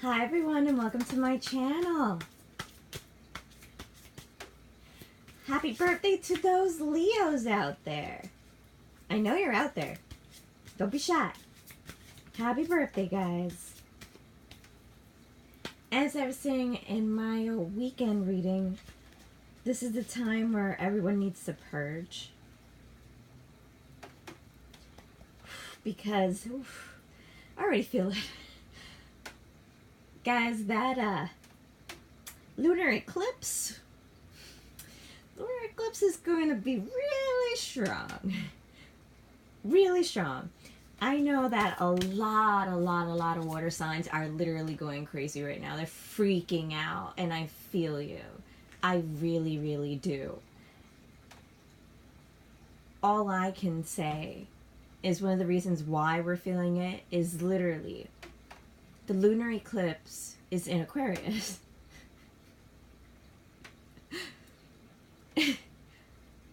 Hi everyone and welcome to my channel. Happy birthday to those Leos out there. I know you're out there. Don't be shy. Happy birthday, guys. As I was saying in my weekend reading, this is the time where everyone needs to purge. Because, I already feel it. Guys, that lunar eclipse is going to be really strong. Really strong. I know that a lot of water signs are literally going crazy right now. They're freaking out, and I feel you. I really do. All I can say is one of the reasons why we're feeling it is literally the lunar eclipse is in Aquarius.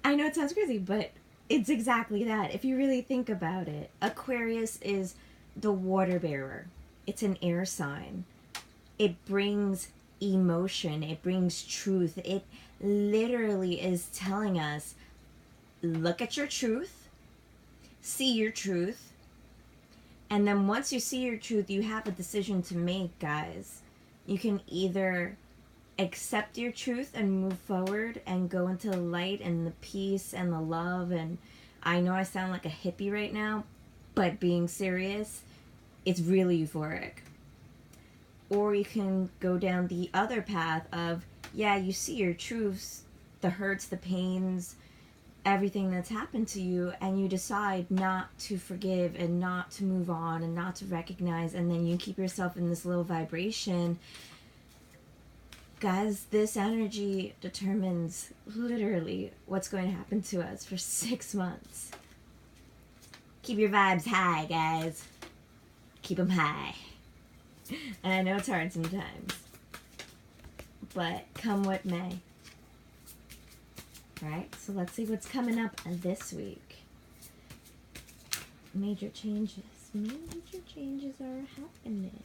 I know it sounds crazy, but it's exactly that. If you really think about it, Aquarius is the water bearer. It's an air sign. It brings emotion. It brings truth. It literally is telling us, look at your truth, see your truth, and then once you see your truth, you have a decision to make, guys. You can either accept your truth and move forward and go into the light and the peace and the love. And I know I sound like a hippie right now, but being serious, it's really euphoric. Or you can go down the other path of, yeah, you see your truths, the hurts, the pains, everything that's happened to you, and you decide not to forgive and not to move on and not to recognize, and then you keep yourself in this low vibration. Guys, this energy determines literally what's going to happen to us for 6 months. Keep your vibes high, guys. Keep them high. And I know it's hard sometimes, but come what may. Right, so let's see what's coming up this week. Major changes. Major changes are happening.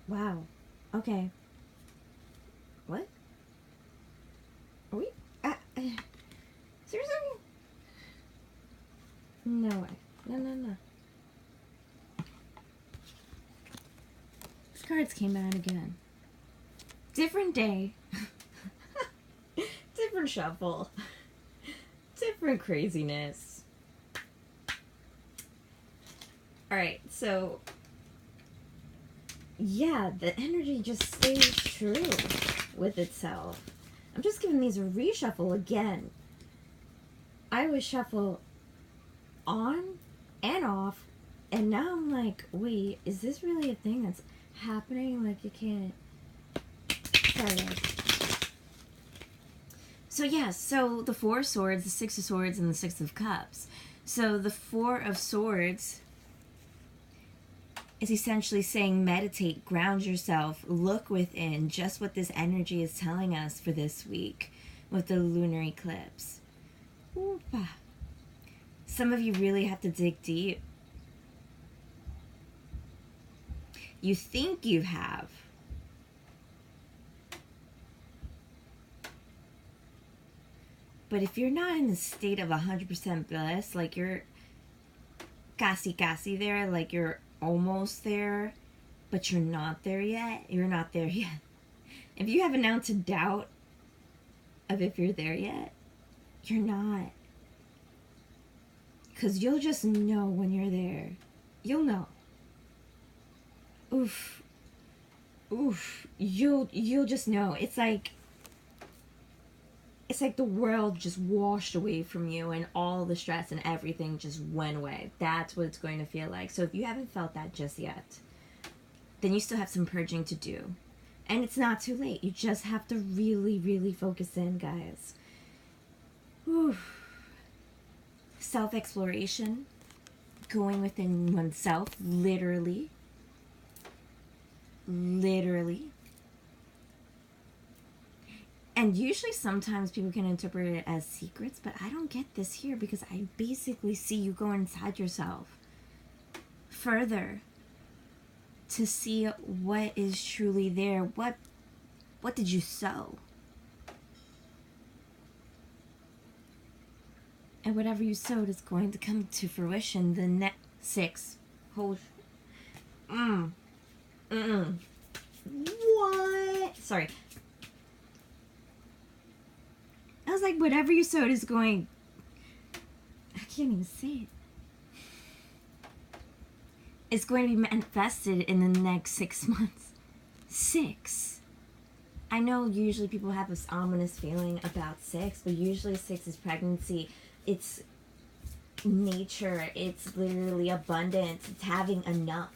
Wow. Okay. What? Are we? Seriously? No way. No. Cards came out again. Different day. Different shuffle. Different craziness. Alright, so yeah, the energy just stays true with itself. I'm just giving these a reshuffle again. I always shuffle on and off, and now I'm like, wait, is this really a thing that's happening? Like, you can't. Sorry, guys. So yeah, so the Four of Swords, the Six of Swords, and the Six of Cups. So the Four of Swords is essentially saying meditate, ground yourself, look within, just what this energy is telling us for this week with the lunar eclipse. Oopa. Some of you really have to dig deep. You think you have. But if you're not in the state of 100% bliss, like you're casi there, like you're almost there, but you're not there yet, you're not there yet. If you have an ounce of doubt of if you're there yet, you're not. Because you'll just know when you're there. You'll know. Oof, you'll just know. It's like the world just washed away from you, and all the stress and everything just went away. That's what it's going to feel like. So if you haven't felt that just yet, then you still have some purging to do, and it's not too late. You just have to really focus in, guys. Oof. Self-exploration, going within oneself, literally. And usually sometimes people can interpret it as secrets, but I don't get this here because I basically see you go inside yourself further to see what is truly there. What did you sow? And whatever you sowed is going to come to fruition. The next 6. Hold. What? Sorry. I was like, whatever you sowed is going... I can't even say it. It's going to be manifested in the next 6 months. 6. I know usually people have this ominous feeling about 6, but usually 6 is pregnancy. It's nature. It's literally abundance. It's having enough.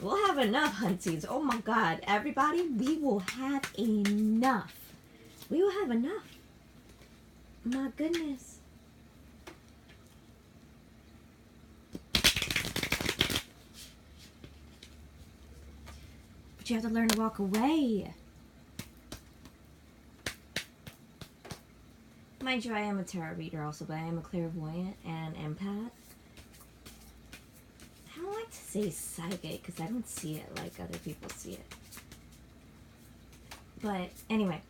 We'll have enough, huntsies. Oh my God. Everybody, we will have enough. We will have enough. My goodness. But you have to learn to walk away. Mind you, I am a tarot reader also, but I am a clairvoyant and empath. I don't like to say psychic because I don't see it like other people see it. But anyway,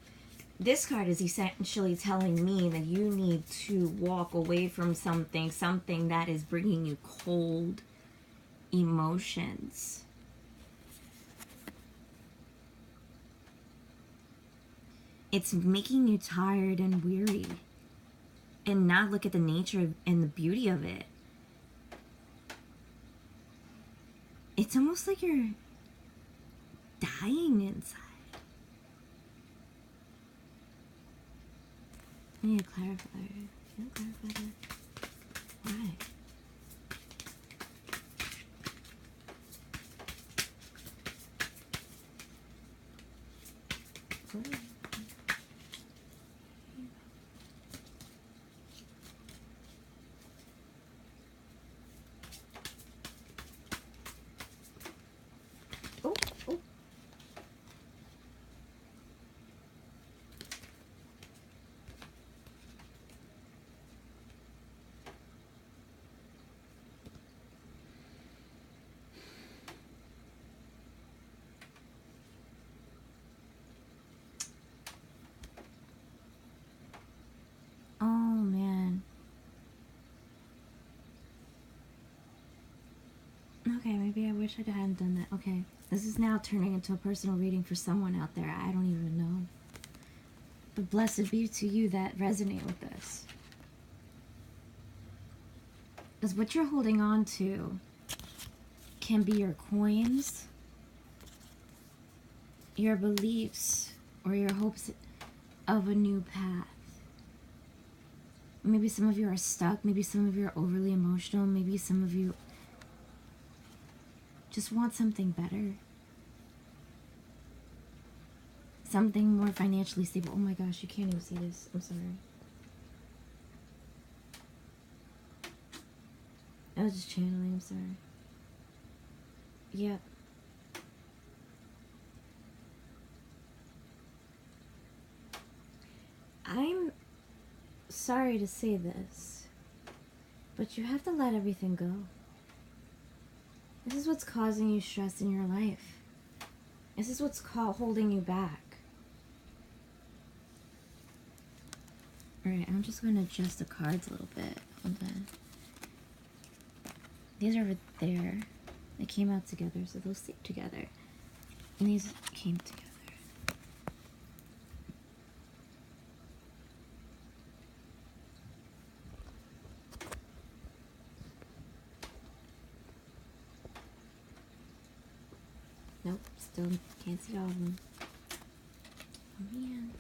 this card is essentially telling me that you need to walk away from something that is bringing you cold emotions. It's making you tired and weary and not look at the nature and the beauty of it. It's almost like you're dying inside. I need to clarify. Can you clarify that? Why? What? Oh, man. Okay, maybe I wish I hadn't done that. Okay, this is now turning into a personal reading for someone out there. I don't even know. But blessed be to you that resonate with this. Because what you're holding on to can be your coins, your beliefs, or your hopes of a new path. Maybe some of you are stuck. Maybe some of you are overly emotional. Maybe some of you just want something better. Something more financially stable. Oh my gosh, you can't even see this. I'm sorry. I was just channeling. I'm sorry. Yep. I'm sorry to say this, but you have to let everything go. This is what's causing you stress in your life. This is what's holding you back. Alright, I'm just going to adjust the cards a little bit. Hold on. These are over there. They came out together, so they'll stick together. And these came together. Nope, still can't see all of them. Oh man.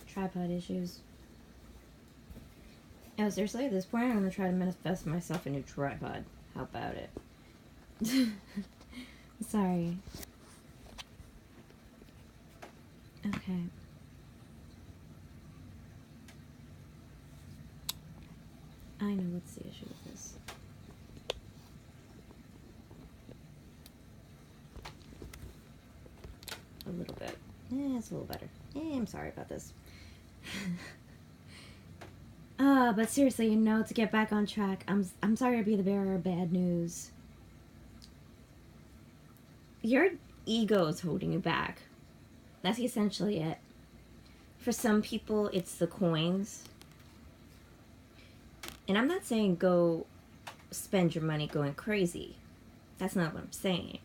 Tripod issues. Oh, seriously, at this point, I'm going to try to manifest myself a new tripod. How about it? Sorry. Okay. I know what's the issue with this. little bit. It's a little better. I'm sorry about this. But seriously, you know, to get back on track, I'm sorry to be the bearer of bad news. Your ego is holding you back. That's essentially it. For some people, it's the coins. And I'm not saying go spend your money going crazy. That's not what I'm saying.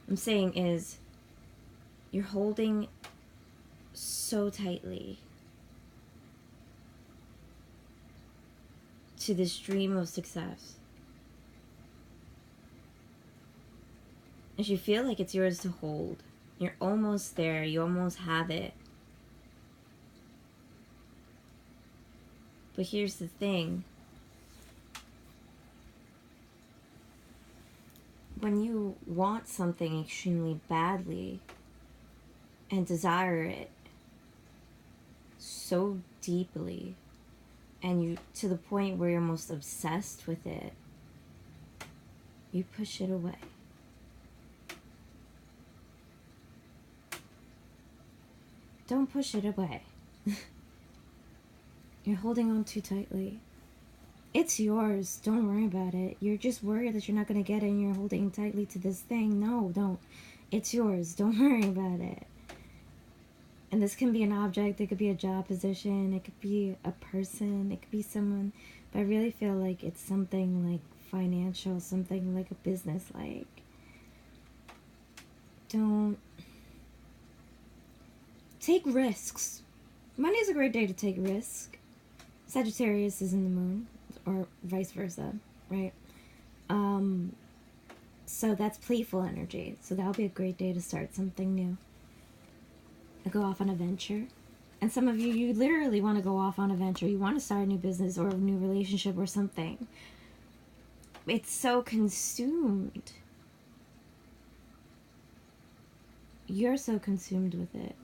I'm saying is you're holding so tightly to this dream of success. And you feel like it's yours to hold. You're almost there. You almost have it. But here's the thing. When you want something extremely badly and desire it so deeply, and you to the point where you're almost obsessed with it, you push it away. Don't push it away. You're holding on too tightly. It's yours. Don't worry about it. You're just worried that you're not going to get it and you're holding tightly to this thing. No, don't. It's yours. Don't worry about it. And this can be an object. It could be a job position. It could be a person. It could be someone. But I really feel like it's something like financial, something like a business like. Don't take risks. Monday is a great day to take risks. Sagittarius is in the moon, or vice versa, right? So that's playful energy. So that'll be a great day to start something new. Go off on a venture. And some of you, you literally want to go off on a venture. You want to start a new business or a new relationship or something. It's so consumed. You're so consumed with it.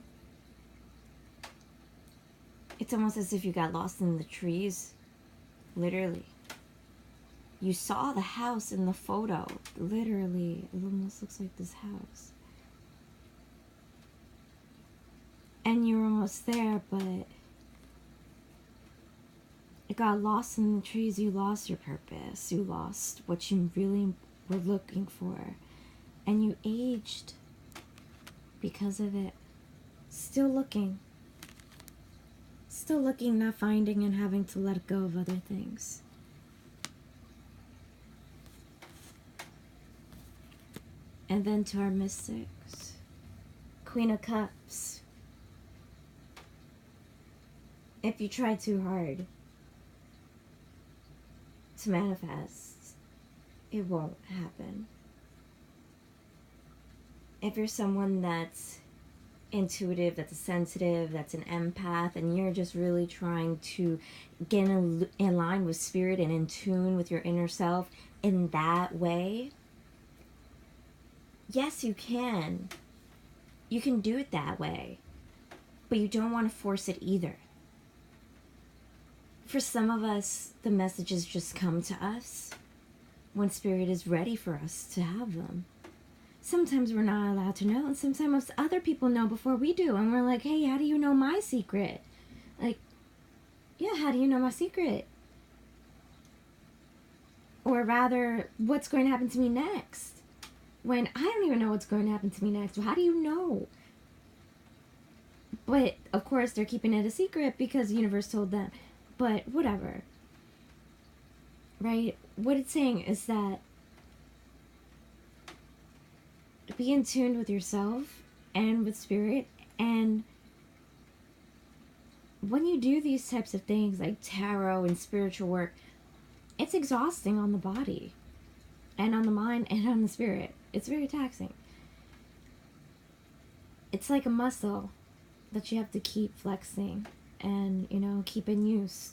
It's almost as if you got lost in the trees. Literally. You saw the house in the photo. Literally. It almost looks like this house. And you were almost there, but it got lost in the trees. You lost your purpose. You lost what you really were looking for. And you aged because of it. Still looking. Still looking, not finding, and having to let go of other things. And then to our mystics. Queen of Cups. If you try too hard to manifest, it won't happen. If you're someone that's intuitive, that's a sensitive, that's an empath, and you're just really trying to get in line with spirit and in tune with your inner self in that way, yes, you can. You can do it that way. But you don't want to force it either. For some of us, the messages just come to us when spirit is ready for us to have them. Sometimes we're not allowed to know, and sometimes other people know before we do, and we're like, hey, how do you know my secret? Like, yeah, how do you know my secret? Or rather, what's going to happen to me next? When I don't even know what's going to happen to me next. Well, how do you know? But, of course, they're keeping it a secret because the universe told them. But, whatever. Right? What it's saying is that be in tune with yourself and with spirit, and when you do these types of things like tarot and spiritual work, it's exhausting on the body and on the mind and on the spirit. It's very taxing. It's like a muscle that you have to keep flexing and, you know, keep in use.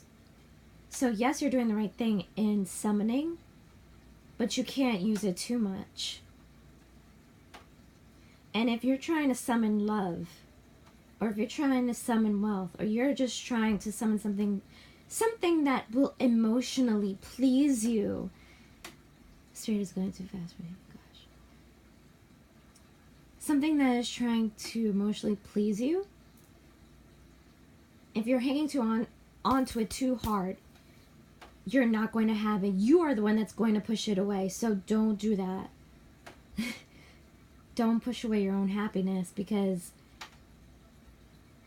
So yes, you're doing the right thing in summoning, but you can't use it too much. And if you're trying to summon love, or if you're trying to summon wealth, or you're just trying to summon something that will emotionally please you. Spirit is going too fast for me. Gosh. something that is trying to emotionally please you, if you're hanging onto it too hard, you're not going to have it. You are the one that's going to push it away. So don't do that. Don't push away your own happiness, because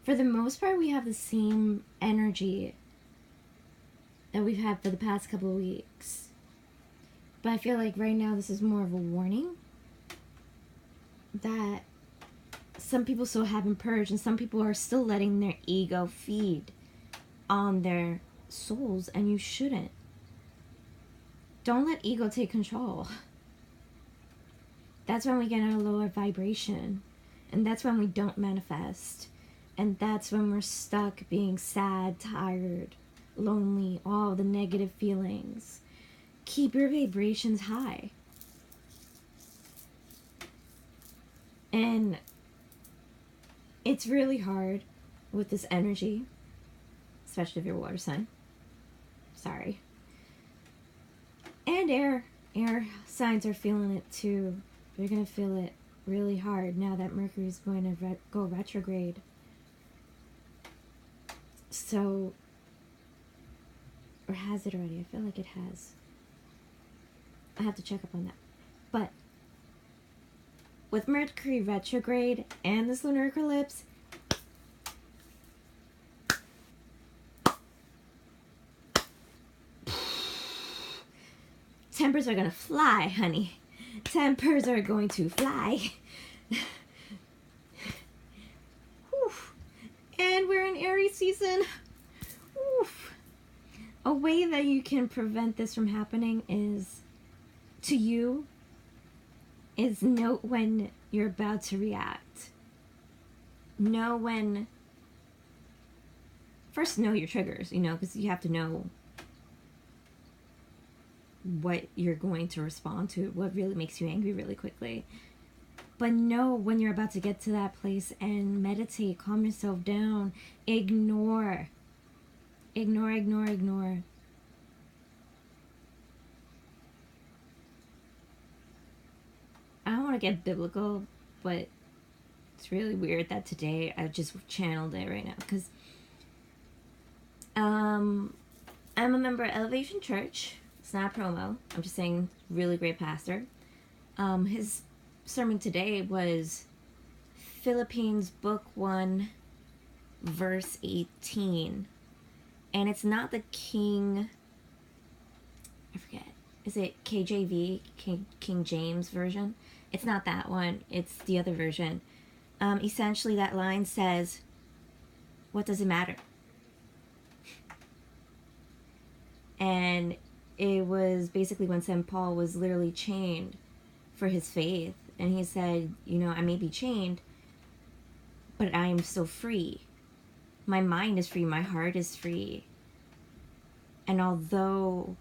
for the most part, we have the same energy that we've had for the past couple of weeks. But I feel like right now this is more of a warning that some people still haven't purged, and some people are still letting their ego feed on their souls, and you shouldn't. Don't let ego take control. That's when we get a lower vibration, and that's when we don't manifest, and that's when we're stuck being sad, tired, lonely, all the negative feelings. Keep your vibrations high. And it's really hard with this energy, especially if you're a water sign. Sorry. And air signs are feeling it too. They're going to feel it really hard now that Mercury is going to go retrograde. So, or has it already? I feel like it has. I have to check up on that. But with Mercury retrograde and this lunar eclipse, tempers are going to fly, honey. Tempers are going to fly. And we're in Aries season. Oof. A way that you can prevent this from happening is note when you're about to react. Know when. First, know your triggers, because you have to know what you're going to respond to, what really makes you angry really quickly. But know when you're about to get to that place, and meditate, calm yourself down, ignore. Ignore. I don't want to get biblical, but it's really weird that today I just channeled it right now, because I'm a member of Elevation Church. It's not a promo. I'm just saying, really great pastor. His sermon today was Philippines book 1, verse 18. And it's not the King, I forget, is it KJV, King James version? It's not that one. It's the other version. Essentially, that line says, what does it matter? And it was basically when St. Paul was literally chained for his faith. And he said, I may be chained, but I am still free. My mind is free. My heart is free. And although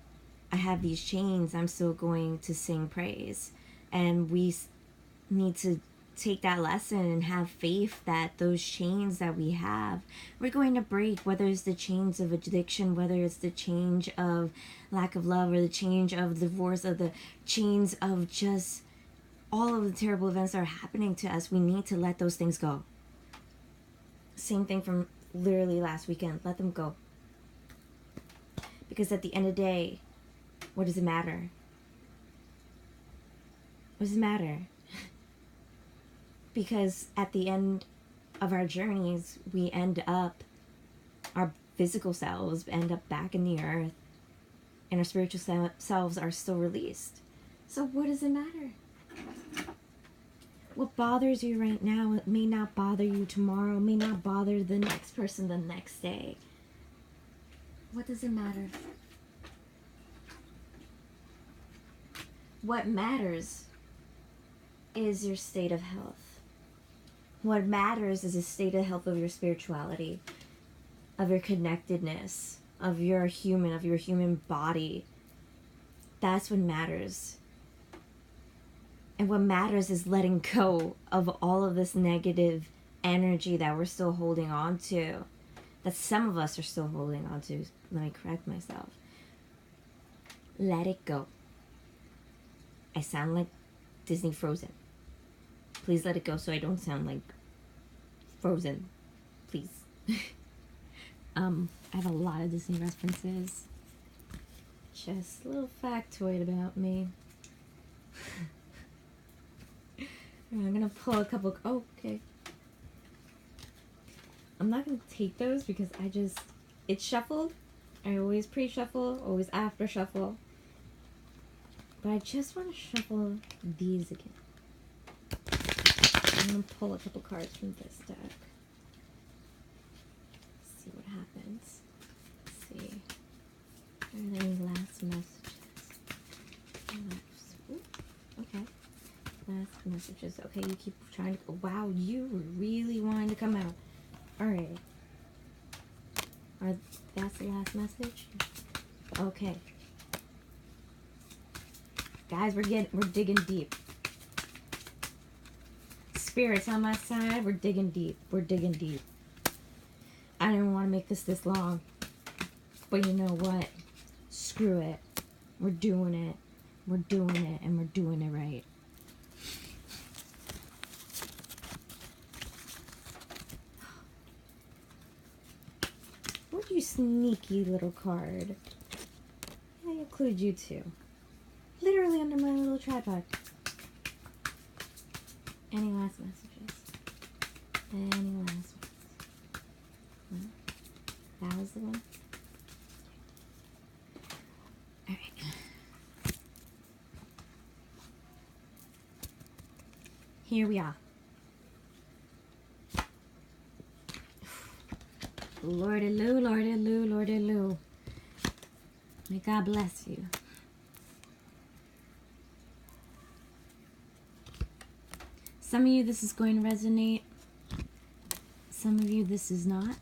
I have these chains, I'm still going to sing praise. And we need to take that lesson and have faith that those chains that we have, we're going to break, whether it's the chains of addiction, whether it's the change of lack of love, or the change of divorce, or the chains of just all of the terrible events that are happening to us. We need to let those things go. Same thing from literally last weekend. Let them go. Because at the end of the day, what does it matter? What does it matter? Because at the end of our journeys, we end up, our physical selves end up back in the earth, and our spiritual selves are still released. So what does it matter? What bothers you right now, it may not bother you tomorrow, may not bother the next person the next day. What does it matter? What matters is your state of health. What matters is the state of health of your spirituality, of your connectedness, of your human body. That's what matters. And what matters is letting go of all of this negative energy that we're still holding on to, that some of us are still holding on to. Let me correct myself. Let it go. I sound like Disney Frozen. Please let it go so I don't sound like Frozen. Please. I have a lot of Disney references. Just a little factoid about me. I'm gonna pull a couple. Oh, okay. I'm not gonna take those because it's shuffled. I always pre-shuffle, always after shuffle. But I just want to shuffle these again. I'm gonna pull a couple cards from this deck. See what happens. Let's see. Are there any last messages? Ooh, okay. Last messages. Okay, you keep trying to. Wow, you were really wanting to come out. Alright. That's the last message? Okay. Guys, we're digging deep. Spirits on my side, we're digging deep. We're digging deep. I didn't want to make this long. But you know what? Screw it. We're doing it. We're doing it, and we're doing it right. What you sneaky little card. I include you too. Literally under my little tripod. Any last messages? Any last ones? No? That was the one? Alright. Here we are. Lordy-loo, lordy-loo, lordy-loo. May God bless you. Some of you, this is going to resonate. Some of you, this is not.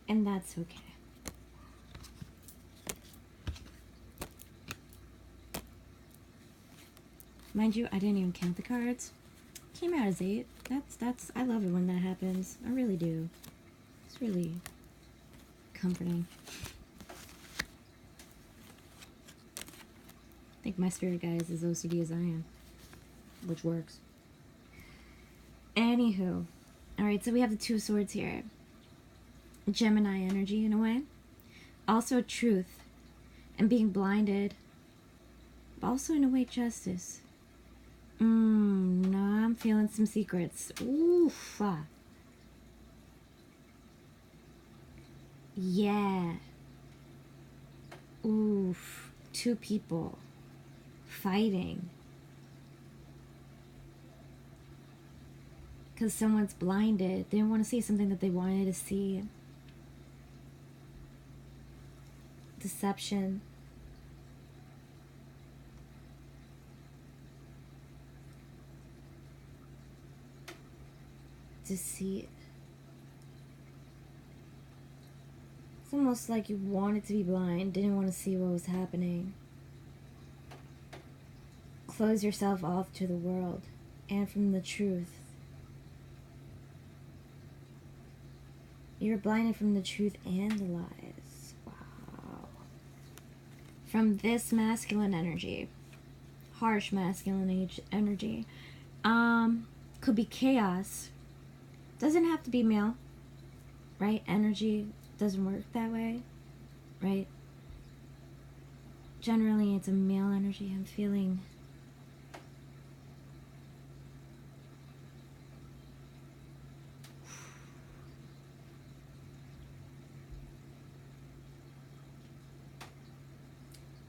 And that's okay. Mind you, I didn't even count the cards. Came out as 8. That's, I love it when that happens. I really do. It's really comforting. I think my spirit guide is as OCD as I am, which works. Anywho, alright, so we have the 2 of Swords here. Gemini energy in a way. Also truth and being blinded. But also in a way justice. No, I'm feeling some secrets. Oof. Yeah. Oof. 2 people fighting. Because someone's blinded. They didn't want to see something that they wanted to see. Deception. Deceit. It's almost like you wanted to be blind, didn't want to see what was happening. Close yourself off to the world and from the truth. You're blinded from the truth and the lies. Wow. From this masculine energy, harsh masculine energy, could be chaos. Doesn't have to be male, right? Energy doesn't work that way, right? Generally, it's a male energy. I'm feeling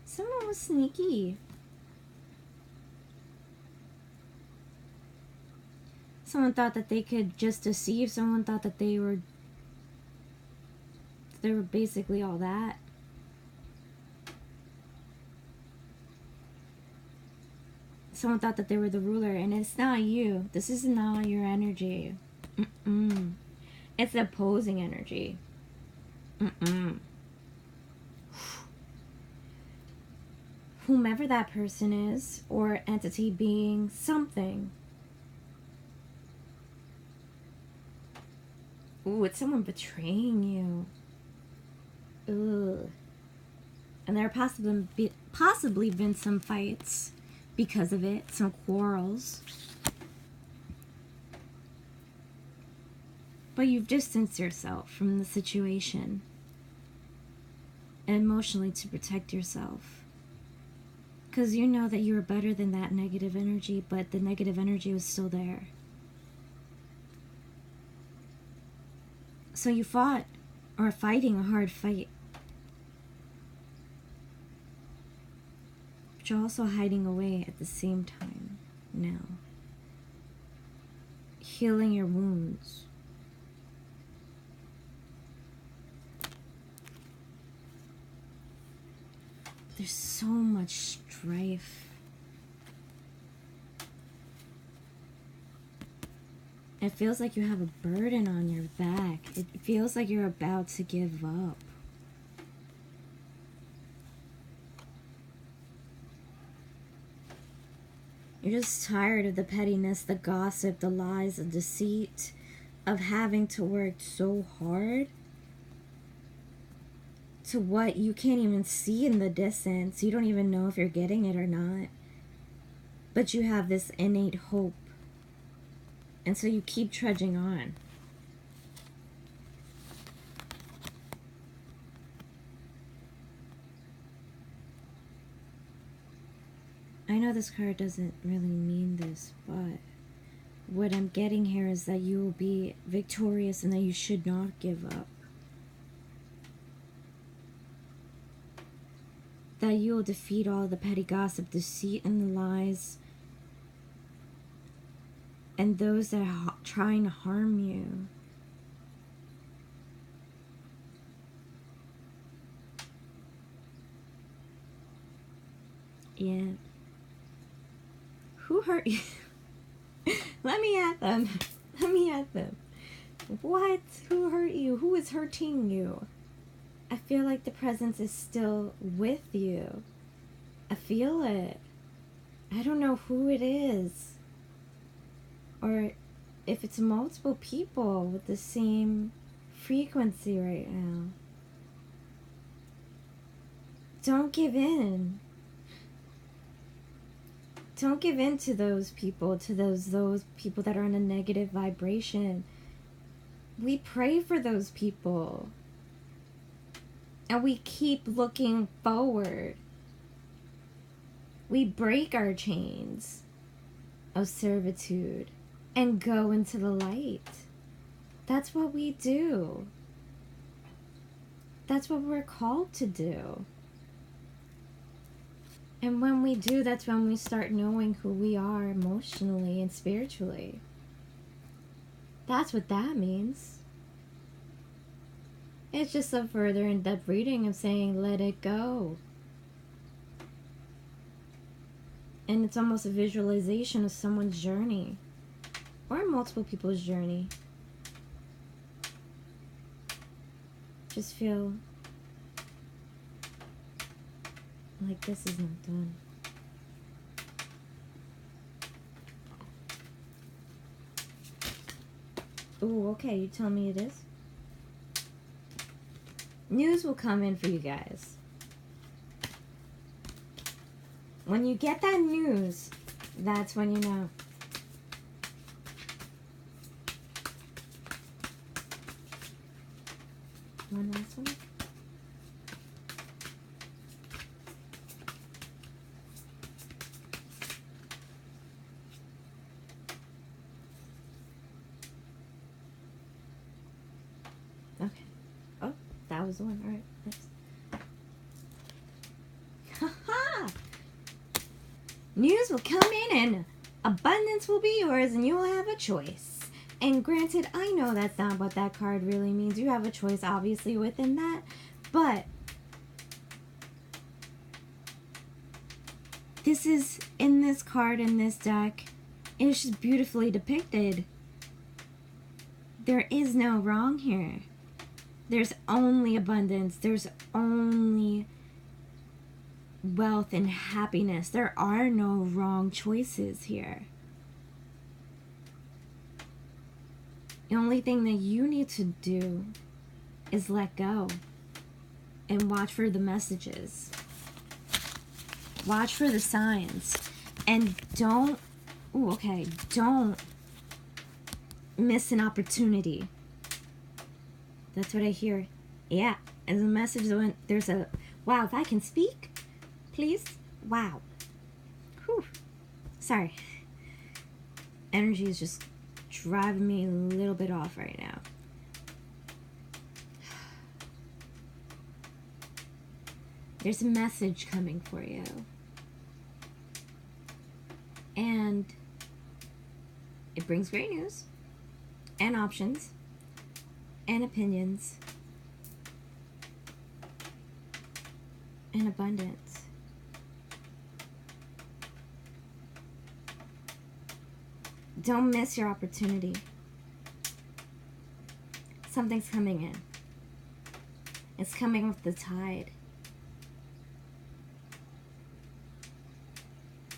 someone was sneaky. Someone thought that they could just deceive. Someone thought that they were basically all that. Someone thought that they were the ruler, and it's not you. This is not your energy. It's the opposing energy. Whomever that person is, or entity, being, something. Ooh, it's someone betraying you. Ugh. And there have possibly been some fights because of it, some quarrels. But you've distanced yourself from the situation emotionally to protect yourself. Because you know that you were better than that negative energy, but the negative energy was still there. So you fought, or fighting a hard fight. But you're also hiding away at the same time now. Healing your wounds. There's so much strife. It feels like you have a burden on your back. It feels like you're about to give up. You're just tired of the pettiness, the gossip, the lies, the deceit, of having to work so hard to what you can't even see in the distance. You don't even know if you're getting it or not. But you have this innate hope. And so you keep trudging on. I know this card doesn't really mean this, but what I'm getting here is that you will be victorious and that you should not give up. That you will defeat all the petty gossip, deceit, and the lies, and those that are trying to harm you. Yeah. Who hurt you? Let me at them. Let me at them. What? Who hurt you? Who is hurting you? I feel like the presence is still with you. I feel it. I don't know who it is. Or if it's multiple people with the same frequency right now. Don't give in. Don't give in to those people, to those people that are in a negative vibration. We pray for those people. And we keep looking forward. We break our chains of servitude and go into the light. That's what we do. That's what we're called to do. And when we do, that's when we start knowing who we are emotionally and spiritually. That's what that means. It's just a further in-depth reading of saying, let it go. And it's almost a visualization of someone's journey. Or multiple people's journey. Just feel like this is not done. Ooh, okay, you tell me it is. News will come in for you guys. When you get that news, that's when you know. One last one. Okay. Oh, that was the one. All right. Next. Ha-ha! News will come in and abundance will be yours and you will have a choice. And granted, I know that's not what that card really means. You have a choice, obviously, within that. But this is, in this card, in this deck, it's just beautifully depicted. There is no wrong here. There's only abundance. There's only wealth and happiness. There are no wrong choices here. The only thing that you need to do is let go and watch for the messages. Watch for the signs. And don't miss an opportunity. That's what I hear. Yeah. And the message went, there's a, wow, if I can speak, please. Wow. Whew. Sorry. Energy is just driving me a little bit off right now. There's a message coming for you. And it brings great news and options and opinions and abundance. Don't miss your opportunity. Something's coming in. It's coming with the tide.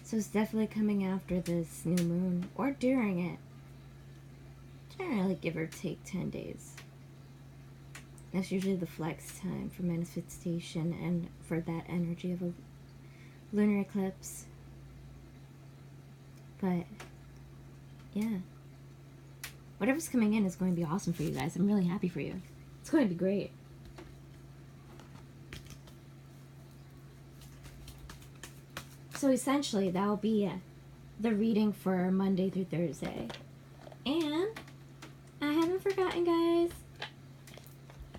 So it's definitely coming after this new moon or during it. Generally give or take 10 days. That's usually the flex time for manifestation and for that energy of a lunar eclipse. But yeah, whatever's coming in is going to be awesome for you guys. I'm really happy for you. It's going to be great. So essentially, that will be the reading for Monday through Thursday. And I haven't forgotten, guys.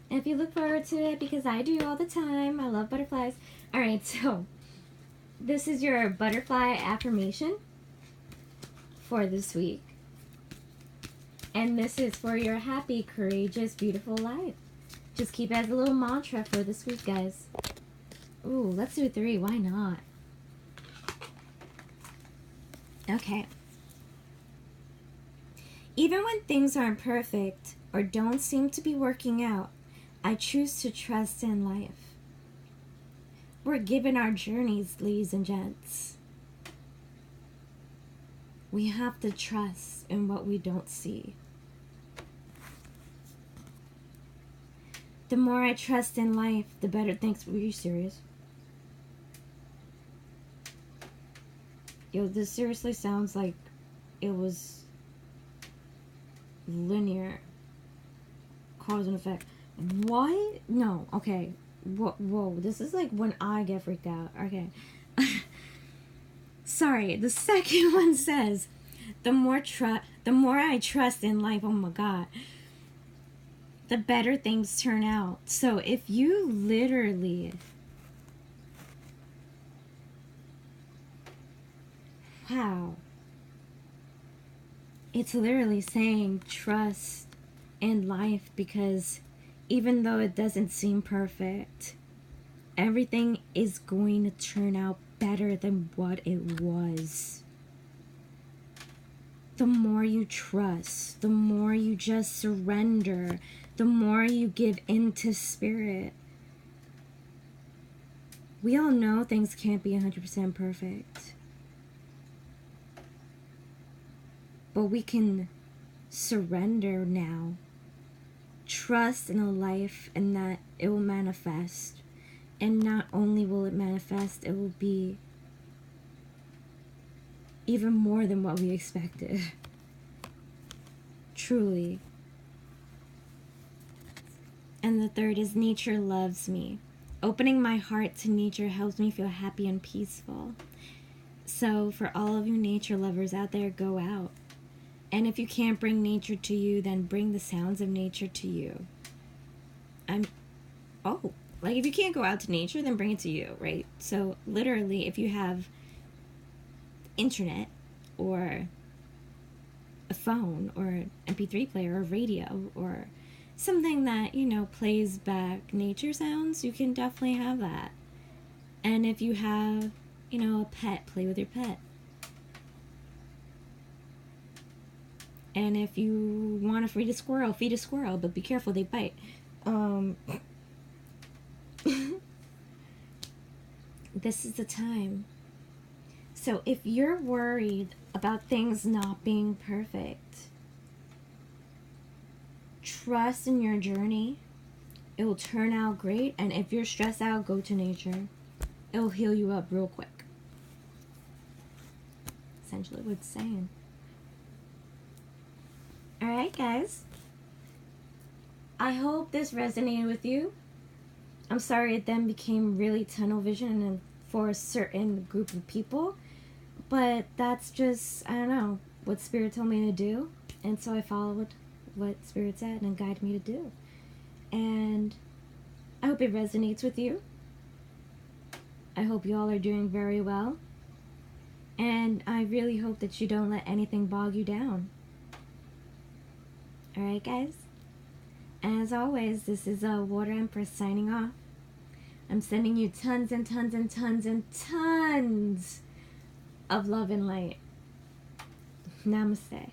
If you look forward to it, because I do all the time. I love butterflies. Alright, so this is your butterfly affirmation for this week. And this is for your happy, courageous, beautiful life. Just keep it as a little mantra for this week, guys. Ooh, let's do 3. Why not? Okay. Even when things aren't perfect or don't seem to be working out, I choose to trust in life. We're given our journeys, ladies and gents. We have to trust in what we don't see. The more I trust in life, the better things. Were you serious? Yo, this seriously sounds like it was linear cause and effect. What? No, okay. Whoa, this is like when I get freaked out. Okay. Sorry, the second one says, the more I trust in life, oh my God, the better things turn out. So if you literally, wow, it's literally saying trust in life, because even though it doesn't seem perfect, everything is going to turn out better than what it was. The more you trust, the more you just surrender, the more you give into spirit. We all know things can't be 100% perfect. But we can surrender now. Trust in a life and that it will manifest. And not only will it manifest, it will be even more than what we expected. Truly. And the third is nature loves me. Opening my heart to nature helps me feel happy and peaceful. So for all of you nature lovers out there, go out. And if you can't bring nature to you, then bring the sounds of nature to you. Like if you can't go out to nature, then bring it to you, right? So literally, if you have internet or a phone or an MP3 player or radio or something that, you know, plays back nature sounds, you can definitely have that. And if you have, you know, a pet, play with your pet. And if you want to feed a squirrel, but be careful, they bite. This is the time. So if you're worried about things not being perfect, trust in your journey. It will turn out great. And if you're stressed out, go to nature. It will heal you up real quick. Essentially what it's saying. Alright, guys. I hope this resonated with you. I'm sorry it then became really tunnel vision and for a certain group of people, but that's just, I don't know, what Spirit told me to do, and so I followed what Spirit said and guided me to do. And I hope it resonates with you. I hope you all are doing very well, and I really hope that you don't let anything bog you down. Alright guys, as always, this is Water Empress signing off. I'm sending you tons and tons and tons and tons of love and light. Namaste.